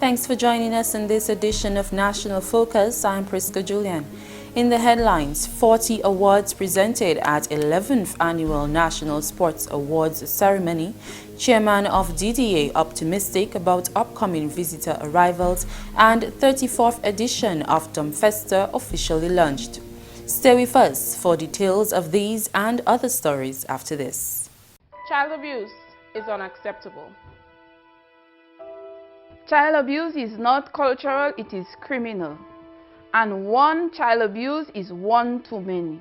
Thanks for joining us in this edition of National Focus. I'm Prisca Julien. In the headlines, 40 awards presented at 11th Annual National Sports Awards ceremony. Chairman of DDA optimistic about upcoming visitor arrivals, and 34th edition of DOMFESTA officially launched. Stay with us for details of these and other stories after this. Child abuse is unacceptable. Child abuse is not cultural, it is criminal. And one child abuse is one too many.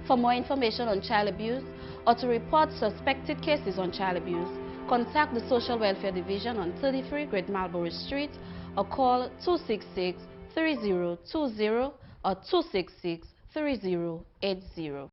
For more information on child abuse or to report suspected cases on child abuse, contact the Social Welfare Division on 33 Great Marlborough Street or call 266-3020 or 266-3080.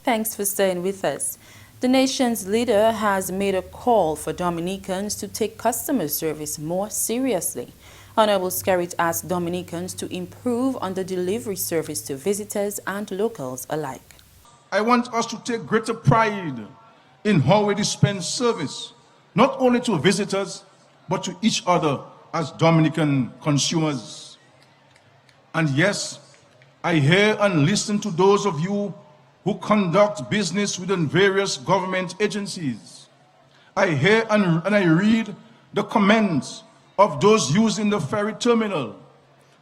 Thanks for staying with us. The nation's leader has made a call for Dominicans to take customer service more seriously. Honorable Skerrit asked Dominicans to improve on the delivery service to visitors and locals alike. I want us to take greater pride in how we dispense service, not only to visitors, but to each other as Dominican consumers. And yes, I hear and listen to those of you who conduct business within various government agencies. I hear and I read the comments of those using the ferry terminal,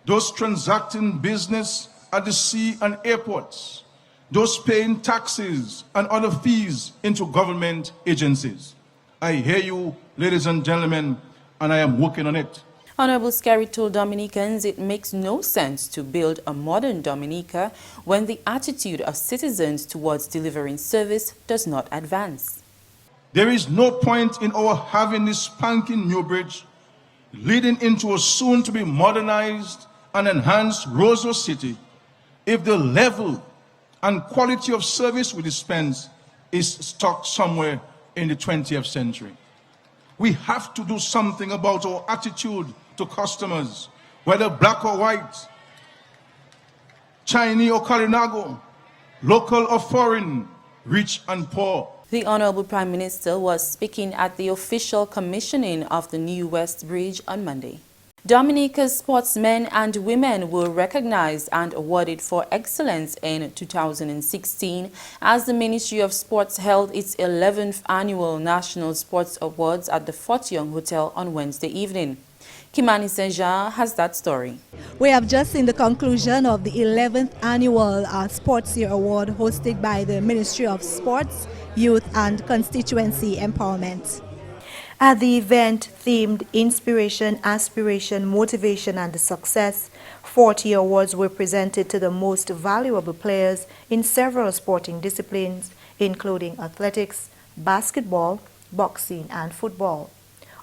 those transacting business at the sea and airports, those paying taxes and other fees into government agencies. I hear you, ladies and gentlemen, and I am working on it. Honorable Skerrit told Dominicans it makes no sense to build a modern Dominica when the attitude of citizens towards delivering service does not advance. There is no point in our having this spanking new bridge leading into a soon-to-be modernized and enhanced Roseau City if the level and quality of service we dispense is stuck somewhere in the 20th century. We have to do something about our attitude to customers, whether black or white, Chinese or Kalinago, local or foreign, rich and poor. The Honorable Prime Minister was speaking at the official commissioning of the new West Bridge on Monday. Dominica's sportsmen and women were recognized and awarded for excellence in 2016 as the Ministry of Sports held its 11th Annual National Sports Awards at the Fort Young Hotel on Wednesday evening. Kimani Saint-Jean has that story. We have just seen the conclusion of the 11th Annual Sports Year Award hosted by the Ministry of Sports, Youth and Constituency Empowerment. At the event themed Inspiration, Aspiration, Motivation and Success, 40 awards were presented to the most valuable players in several sporting disciplines, including athletics, basketball, boxing and football.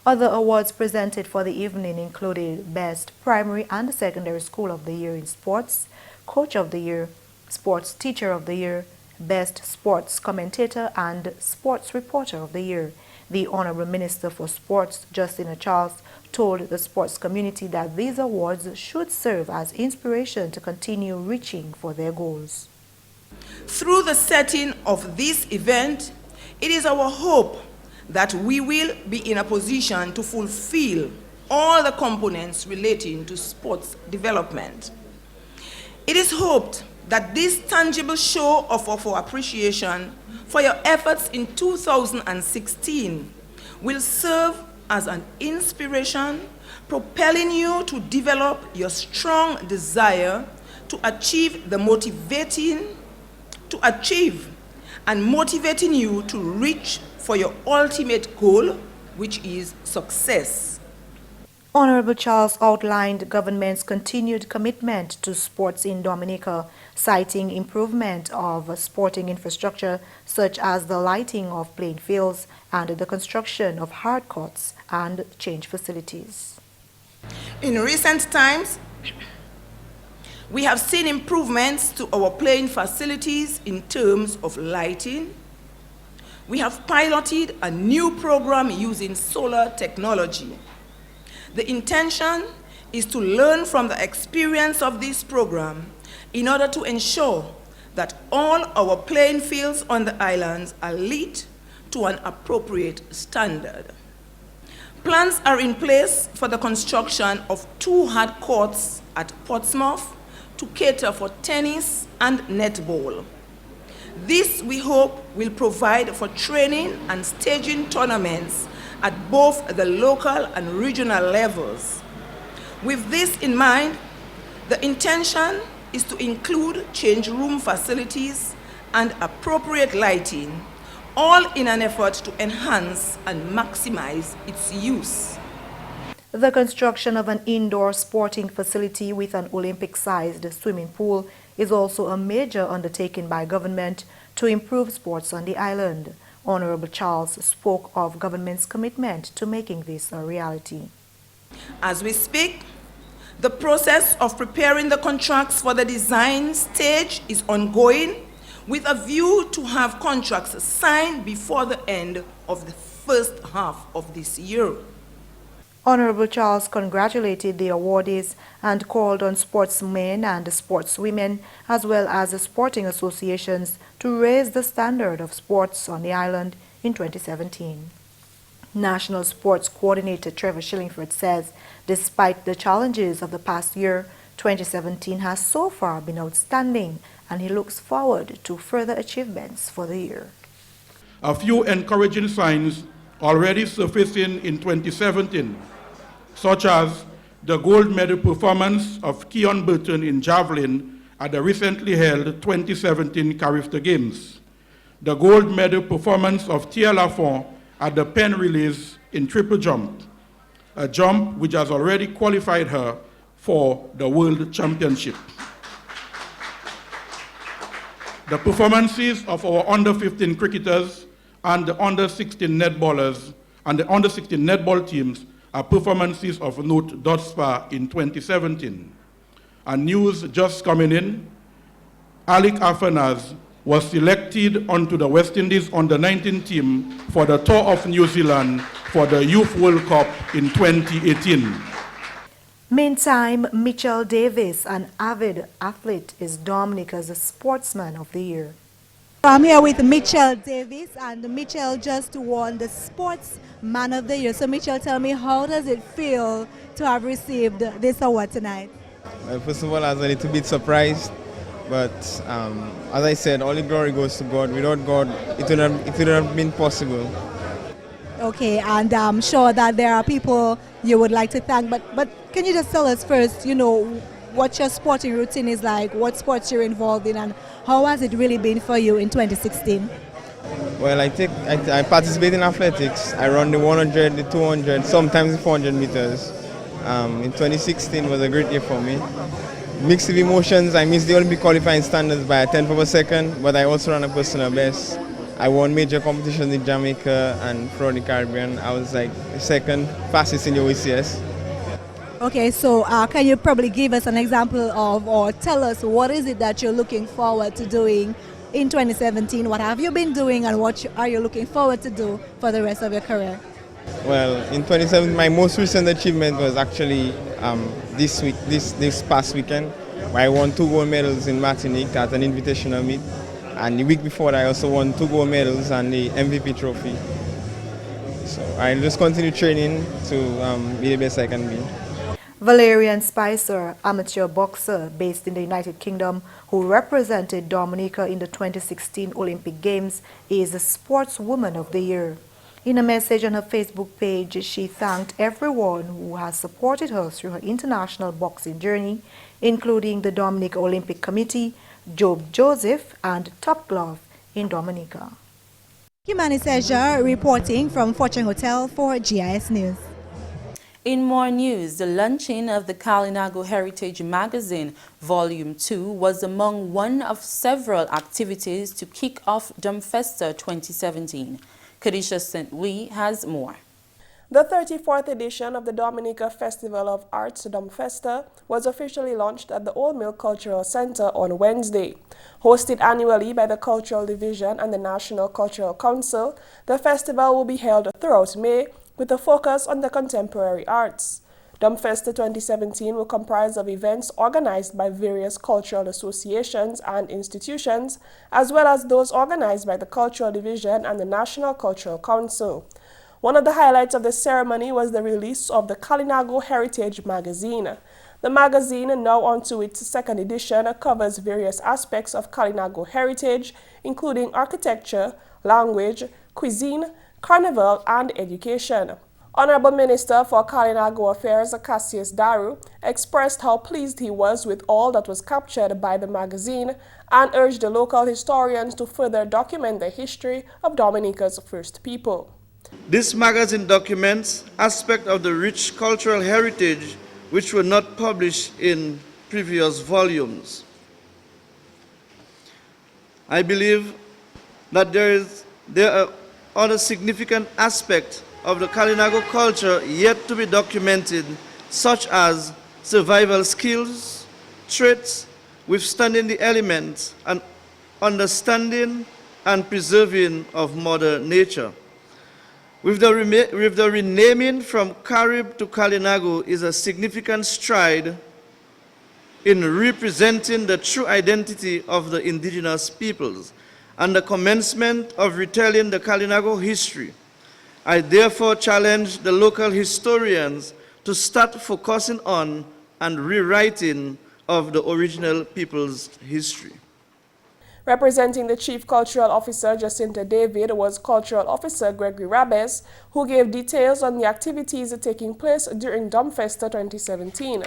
Other awards presented for the evening included Best Primary and Secondary School of the Year in Sports, Coach of the Year, Sports Teacher of the Year, Best Sports Commentator and Sports Reporter of the Year. The Honorable Minister for Sports, Justina Charles, told the sports community that these awards should serve as inspiration to continue reaching for their goals. Through the setting of this event, it is our hope that we will be in a position to fulfill all the components relating to sports development. It is hoped that this tangible show of our appreciation for your efforts in 2016 will serve as an inspiration, propelling you to develop your strong desire to achieve and motivating you to reach for your ultimate goal, which is success. Honorable Charles outlined the government's continued commitment to sports in Dominica, citing improvement of sporting infrastructure such as the lighting of playing fields and the construction of hard courts and change facilities. In recent times, we have seen improvements to our playing facilities in terms of lighting. We have piloted a new program using solar technology. The intention is to learn from the experience of this program in order to ensure that all our playing fields on the islands are lit to an appropriate standard. Plans are in place for the construction of 2 hard courts at Portsmouth to cater for tennis and netball. This, we hope, will provide for training and staging tournaments at both the local and regional levels. With this in mind, the intention is to include change room facilities and appropriate lighting, all in an effort to enhance and maximize its use. The construction of an indoor sporting facility with an Olympic-sized swimming pool is also a major undertaking by government to improve sports on the island. Honorable Charles spoke of government's commitment to making this a reality. As we speak, the process of preparing the contracts for the design stage is ongoing, with a view to have contracts signed before the end of the first half of this year. Honorable Charles congratulated the awardees and called on sportsmen and sportswomen, as well as the sporting associations, to raise the standard of sports on the island in 2017. National Sports Coordinator Trevor Shillingford says, despite the challenges of the past year, 2017 has so far been outstanding, and he looks forward to further achievements for the year. A few encouraging signs already surfacing in 2017, such as the gold medal performance of Keon Burton in javelin at the recently held 2017 Carifta Games, the gold medal performance of Tia Lafont at the Penn Relays in triple jump, a jump which has already qualified her for the World Championship. The performances of our under-15 cricketers and the under-16 netballers and the under-16 netball teams are performances of note thus far in 2017. And news just coming in, Alec Afanaz was selected onto the West Indies under-19 team for the Tour of New Zealand for the Youth World Cup in 2018. Meantime, Mitchell Davis, an avid athlete, is Dominica's Sportsman of the Year. I'm here with Mitchell Davis, and Mitchell just won the Sportsman of the Year. So Mitchell, tell me, how does it feel to have received this award tonight? Well, first of all, I was a little bit surprised, but as I said, all the glory goes to God. Without God, it would have been possible. Okay, and I'm sure that there are people you would like to thank, but can you just tell us first, you know, what your sporting routine is like, what sports you're involved in, and how has it really been for you in 2016? Well, I participate in athletics. I run the 100, the 200, sometimes the 400 meters. In 2016 was a great year for me. Mixed with emotions, I missed the Olympic qualifying standards by a tenth of a second, but I also ran a personal best. I won major competitions in Jamaica and throughout the Caribbean. I was like the second fastest in the OECS. Okay, so can you probably give us an example of, or tell us what is it that you're looking forward to doing in 2017? What have you been doing, and what are you looking forward to do for the rest of your career? Well, in 2017, my most recent achievement was actually this past weekend, where I won 2 gold medals in Martinique at an invitational meet. And the week before that, I also won 2 gold medals and the MVP trophy. So I'll just continue training to be the best I can be. Valerian Spicer, amateur boxer based in the United Kingdom, who represented Dominica in the 2016 Olympic Games, is the Sportswoman of the Year. In a message on her Facebook page, she thanked everyone who has supported her through her international boxing journey, including the Dominica Olympic Committee, Job Joseph, and Top Glove in Dominica. Kimani Seja reporting from Fortune Hotel for GIS News. In more news, the launching of the Kalinago Heritage Magazine Volume 2 was among one of several activities to kick off DOMFESTA 2017. Kadisha St. Louis has more. The 34th edition of the Dominica Festival of Arts DOMFESTA was officially launched at the Old Mill Cultural Center on Wednesday. Hosted annually by the Cultural Division and the National Cultural Council, the festival will be held throughout May with a focus on the contemporary arts. DOMFESTA 2017 will comprise of events organized by various cultural associations and institutions, as well as those organized by the Cultural Division and the National Cultural Council. One of the highlights of the ceremony was the release of the Kalinago Heritage magazine. The magazine, now on to its second edition, covers various aspects of Kalinago heritage, including architecture, language, cuisine, carnival, and education. Honorable Minister for Kalinago Affairs, Cassius Daru, expressed how pleased he was with all that was captured by the magazine and urged the local historians to further document the history of Dominica's first people. This magazine documents aspects of the rich cultural heritage which were not published in previous volumes. I believe that there are other significant aspects of the Kalinago culture yet to be documented, such as survival skills, traits, withstanding the elements, and understanding and preserving of Mother Nature. With the renaming from Carib to Kalinago is a significant stride in representing the true identity of the indigenous peoples and the commencement of retelling the Kalinago history. I therefore challenge the local historians to start focusing on and rewriting of the original people's history. Representing the Chief Cultural Officer, Jacinta David, was Cultural Officer Gregory Rabes, who gave details on the activities taking place during DOMFESTA 2017.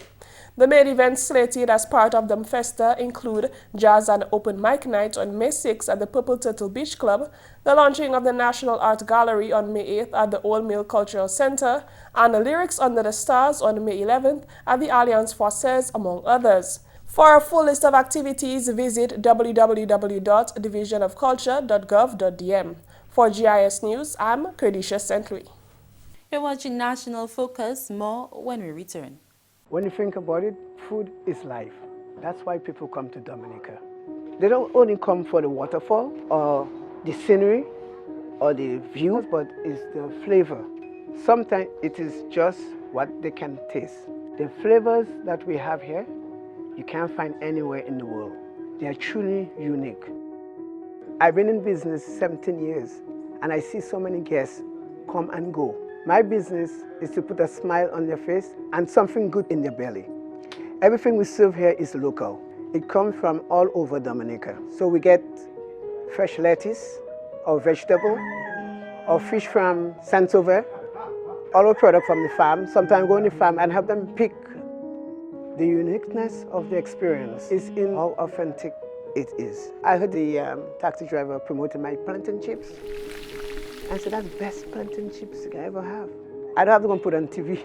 The main events slated as part of DOMFESTA include Jazz and Open Mic Night on May 6th at the Purple Turtle Beach Club, the launching of the National Art Gallery on May 8th at the Old Mill Cultural Center, and the Lyrics Under the Stars on May 11th at the Alliance Française, among others. For a full list of activities, visit www.divisionofculture.gov.dm. For GIS News, I'm Credisha St. Louis. You're watching National Focus. More when we return. When you think about it, food is life. That's why people come to Dominica. They don't only come for the waterfall or the scenery or the views, but it's the flavor. Sometimes it is just what they can taste. The flavors that we have here, you can't find anywhere in the world. They are truly unique. I've been in business 17 years, and I see so many guests come and go. My business is to put a smile on their face and something good in their belly. Everything we serve here is local. It comes from all over Dominica. So we get fresh lettuce, or vegetable, or fish from Saint-Sauveur, all our product from the farm. Sometimes go on the farm and have them pick. The uniqueness of the experience is in how authentic it is. I heard the taxi driver promoting my plantain chips. I said, that's the best plantain chips you can ever have. I don't have to go and put it on TV.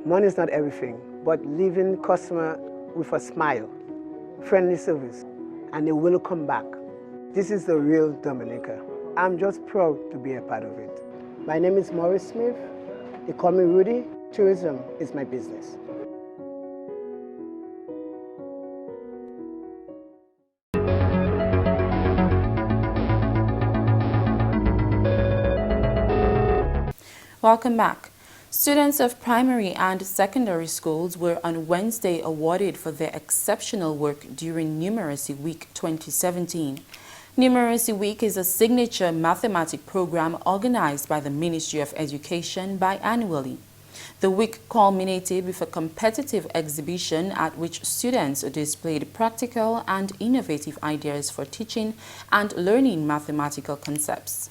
Money is not everything, but leaving customer with a smile, friendly service, and they will come back. This is the real Dominica. I'm just proud to be a part of it. My name is Maurice Smith. They call me Rudy. Tourism is my business. Welcome back. Students of primary and secondary schools were on Wednesday awarded for their exceptional work during Numeracy Week 2017. Numeracy Week is a signature mathematics program organized by the Ministry of Education biannually. The week culminated with a competitive exhibition at which students displayed practical and innovative ideas for teaching and learning mathematical concepts.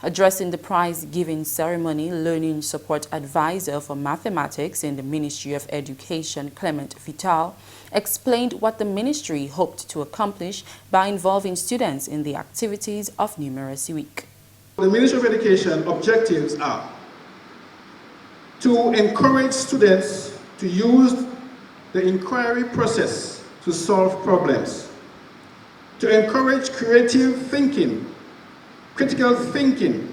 Addressing the prize-giving ceremony, Learning Support Advisor for Mathematics in the Ministry of Education, Clement Vital, explained what the ministry hoped to accomplish by involving students in the activities of Numeracy Week. The Ministry of Education objectives are to encourage students to use the inquiry process to solve problems, to encourage creative thinking, critical thinking,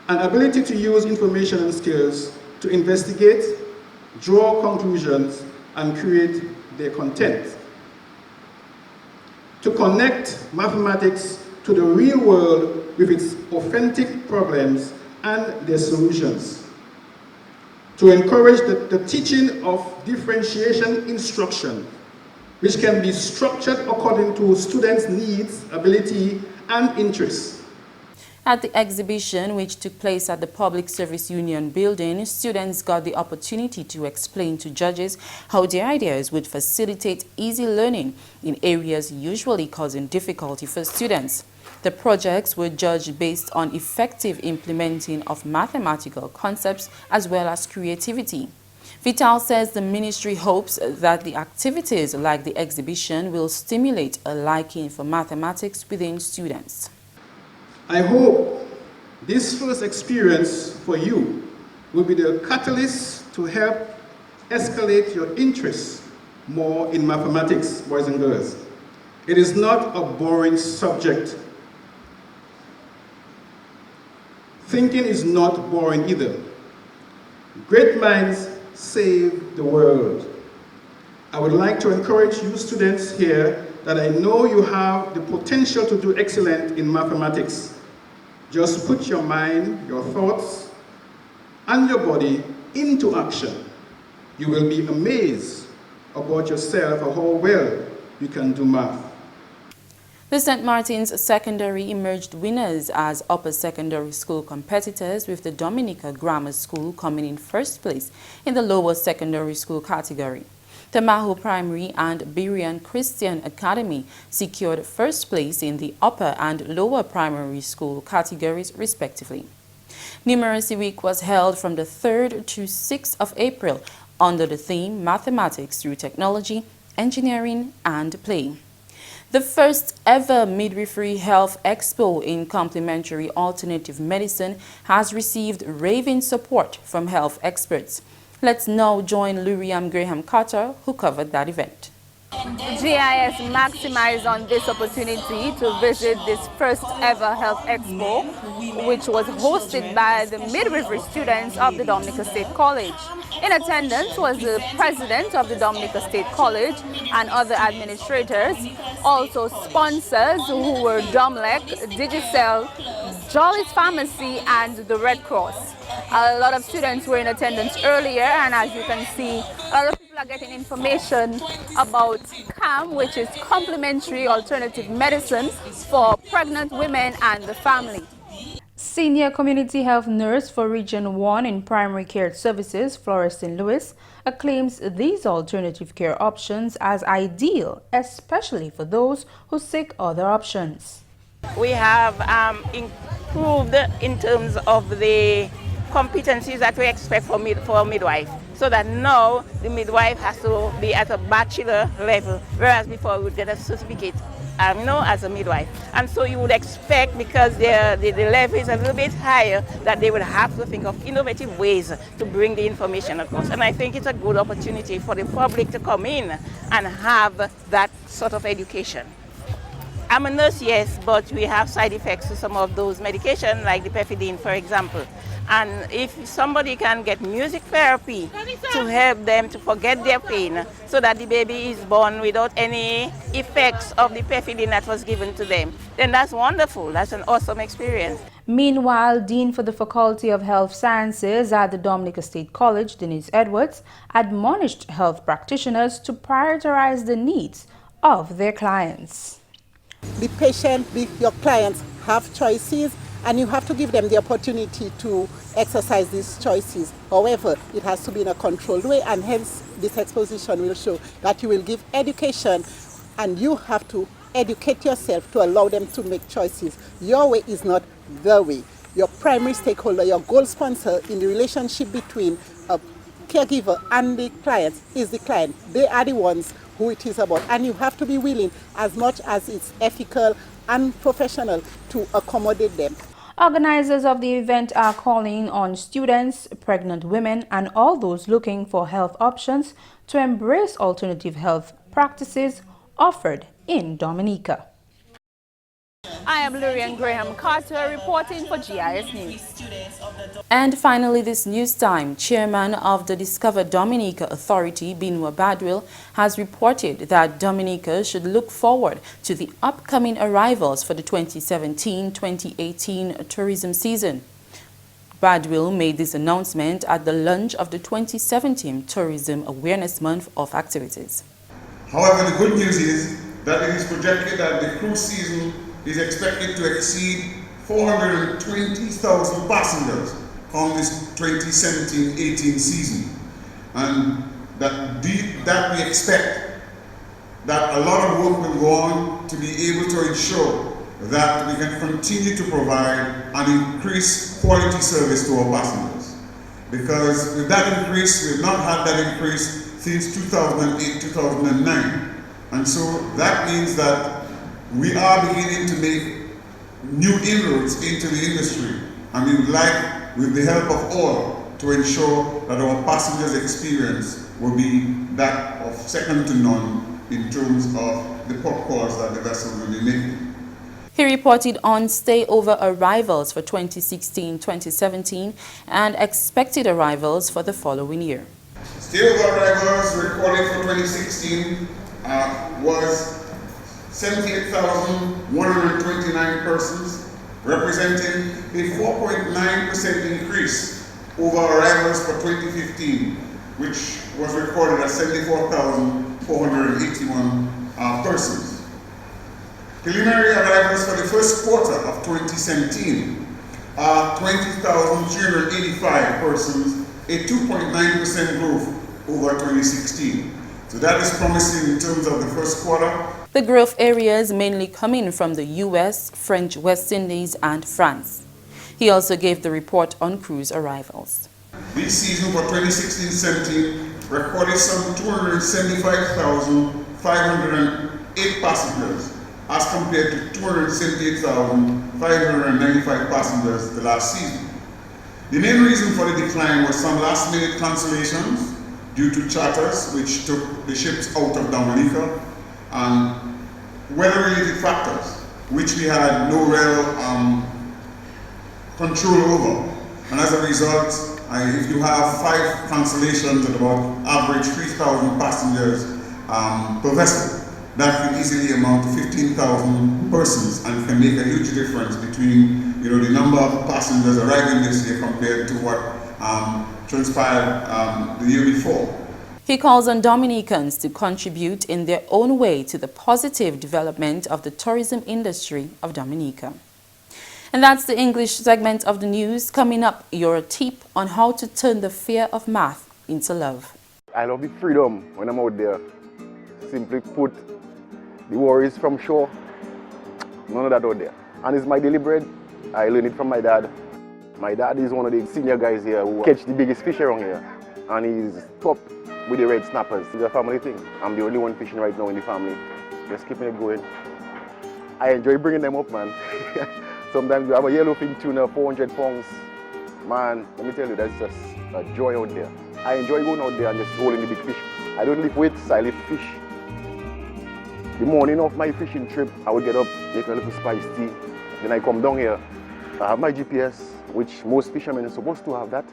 and ability to use information and skills to investigate, draw conclusions, and create their content. To connect mathematics to the real world with its authentic problems and their solutions. to encourage the teaching of differentiation instruction, which can be structured according to students' needs, ability, and interests. At the exhibition, which took place at the Public Service Union building, students got the opportunity to explain to judges how their ideas would facilitate easy learning in areas usually causing difficulty for students. The projects were judged based on effective implementing of mathematical concepts as well as creativity. Vital says the ministry hopes that the activities like the exhibition will stimulate a liking for mathematics within students. I hope this first experience for you will be the catalyst to help escalate your interest more in mathematics, boys and girls. It is not a boring subject. Thinking is not boring either. Great minds save the world. I would like to encourage you students here that I know you have the potential to do excellent in mathematics. Just put your mind, your thoughts, and your body into action. You will be amazed about yourself and how well you can do math. The St. Martin's Secondary emerged winners as upper secondary school competitors, with the Dominica Grammar School coming in first place in the lower secondary school category. The Maho Primary and Berean Christian Academy secured first place in the upper and lower primary school categories respectively. Numeracy Week was held from the 3rd to 6th of April under the theme Mathematics through Technology, Engineering and Play. The first ever Midwifery Health Expo in Complementary Alternative Medicine has received raving support from health experts. Let's now join Luriam Graham Carter, who covered that event. GIS maximized on this opportunity to visit this first ever Health Expo, which was hosted by the midwifery students of the Dominica State College. In attendance was the president of the Dominica State College and other administrators, also sponsors who were Domlec, Digicel, Jolly's Pharmacy and the Red Cross. A lot of students were in attendance earlier, and as you can see, a lot of people are getting information about CAM, which is Complementary Alternative Medicine for pregnant women and the family. Senior Community Health Nurse for Region 1 in Primary Care Services, Florestin Lewis, acclaims these alternative care options as ideal, especially for those who seek other options. We have improved in terms of the competencies that we expect for a midwife, so that now the midwife has to be at a bachelor level, whereas before we would get a certificate as a midwife. And so you would expect, because the level is a little bit higher, that they would have to think of innovative ways to bring the information across. And I think it's a good opportunity for the public to come in and have that sort of education. I'm a nurse, yes, but we have side effects to some of those medications, like the pethidine, for example. And if somebody can get music therapy to help them to forget their pain, so that the baby is born without any effects of the pethidine that was given to them, then that's wonderful. That's an awesome experience. Meanwhile, Dean for the Faculty of Health Sciences at the Dominica State College, Denise Edwards, admonished health practitioners to prioritize the needs of their clients. The patient, your clients have choices, and you have to give them the opportunity to exercise these choices. However, it has to be in a controlled way, and hence this exposition will show that you will give education, and you have to educate yourself to allow them to make choices. Your way is not the way. Your primary stakeholder, your goal sponsor in the relationship between a caregiver and the client is the client. They are the ones who it is about, and you have to be willing, as much as it's ethical and professional, to accommodate them. Organizers of the event are calling on students, pregnant women, and all those looking for health options to embrace alternative health practices offered in Dominica. I am Lurian Graham Carter reporting for GIS News. And finally, this news time, Chairman of the Discover Dominica Authority, Binwa Badwil, has reported that Dominica should look forward to the upcoming arrivals for the 2017-2018 tourism season. Badwill made this announcement at the launch of the 2017 Tourism Awareness Month of activities. However, the good news is that it is projected that the cruise season is expected to exceed 420,000 passengers on this 2017-18 season, and that we expect that a lot of work will go on to be able to ensure that we can continue to provide an increased quality service to our passengers. Because with that increase, we've not had that increase since 2008-2009. And so that means that we are beginning to make new inroads into the industry. And we would like, with the help of all, to ensure that our passengers' experience will be that of second to none in terms of the port calls that the vessels will be making. He reported on stay-over arrivals for 2016-2017 and expected arrivals for the following year. Stay-over arrivals recorded for 2016 was 78,129 persons, representing a 4.9% increase over arrivals for 2015, which was recorded at 74,481 persons. Preliminary arrivals for the first quarter of 2017 are 20,385 persons, a 2.9% growth over 2016. So that is promising in terms of the first quarter. The growth areas mainly coming from the US, French West Indies and France. He also gave the report on cruise arrivals. This season for 2016-17 recorded some 275,508 passengers as compared to 278,595 passengers the last season. The main reason for the decline was some last-minute cancellations due to charters which took the ships out of Dominica and weather-related factors which we had no real control over. And as a result, if you have 5 cancellations at about average 3,000 passengers per vessel, that can easily amount to 15,000 persons and can make a huge difference between the number of passengers arriving this year compared to what transpired the year before. He calls on Dominicans to contribute in their own way to the positive development of the tourism industry of Dominica. And that's the English segment of the news. Coming up, your tip on how to turn the fear of math into love. I love the freedom when I'm out there. Simply put, the worries from shore, none of that out there. And it's my daily bread. I learned it from my dad. My dad is one of the senior guys here who catch the biggest fish around here. And he's top with the red snappers. It's a family thing. I'm the only one fishing right now in the family. Just keeping it going. I enjoy bringing them up, man. Sometimes you have a yellowfin tuna, 400 pounds. Man, let me tell you, that's just a joy out there. I enjoy going out there and just holding the big fish. I don't lift weights, I lift fish. The morning of my fishing trip, I would get up, make a little spiced tea. Then I come down here. I have my GPS, which most fishermen are supposed to have that.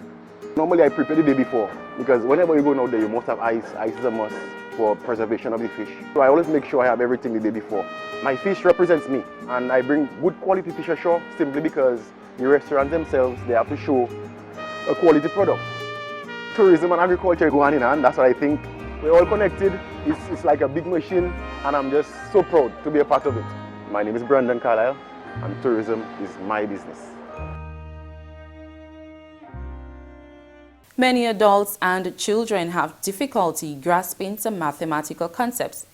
Normally I prepare the day before, because whenever you're going out there, you must have ice. Ice is a must for preservation of the fish. So I always make sure I have everything the day before. My fish represents me, and I bring good quality fish ashore simply because the restaurants themselves, they have to show a quality product. Tourism and agriculture go hand in hand. That's what I think. We're all connected. It's like a big machine, and I'm just so proud to be a part of it. My name is Brandon Carlisle, and tourism is my business. Many adults and children have difficulty grasping some mathematical concepts,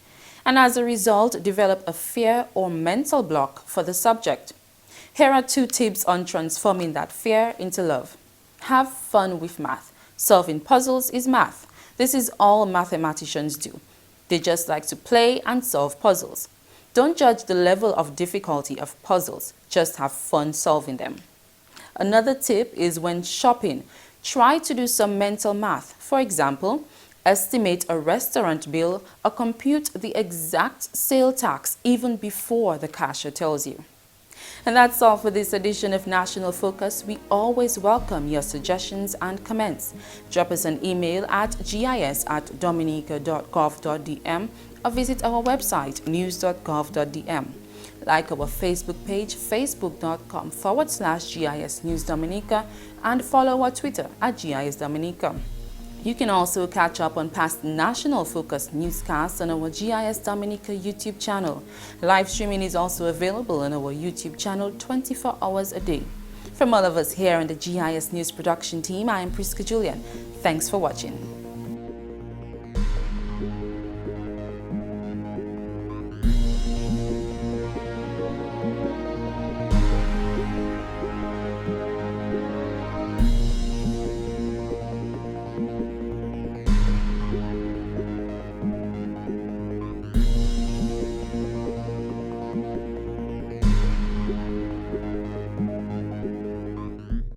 and as a result develop a fear or mental block for the subject. Here are 2 tips on transforming that fear into love. Have fun with math. Solving puzzles is math. This is all mathematicians do. They just like to play and solve puzzles. Don't judge the level of difficulty of puzzles, just have fun solving them. Another tip is when shopping, try to do some mental math. For example, estimate a restaurant bill or compute the exact sale tax even before the cashier tells you. And that's all for this edition of National Focus. We always welcome your suggestions and comments. Drop us an email at gis@dominica.gov.dm or visit our website news.gov.dm. Like our Facebook page, facebook.com/GIS News Dominica, and follow our Twitter at GIS Dominica. You can also catch up on past national focused newscasts on our GIS Dominica YouTube channel. Live streaming is also available on our YouTube channel 24 hours a day. From all of us here on the GIS News production team, I am Prisca Julien. Thanks for watching.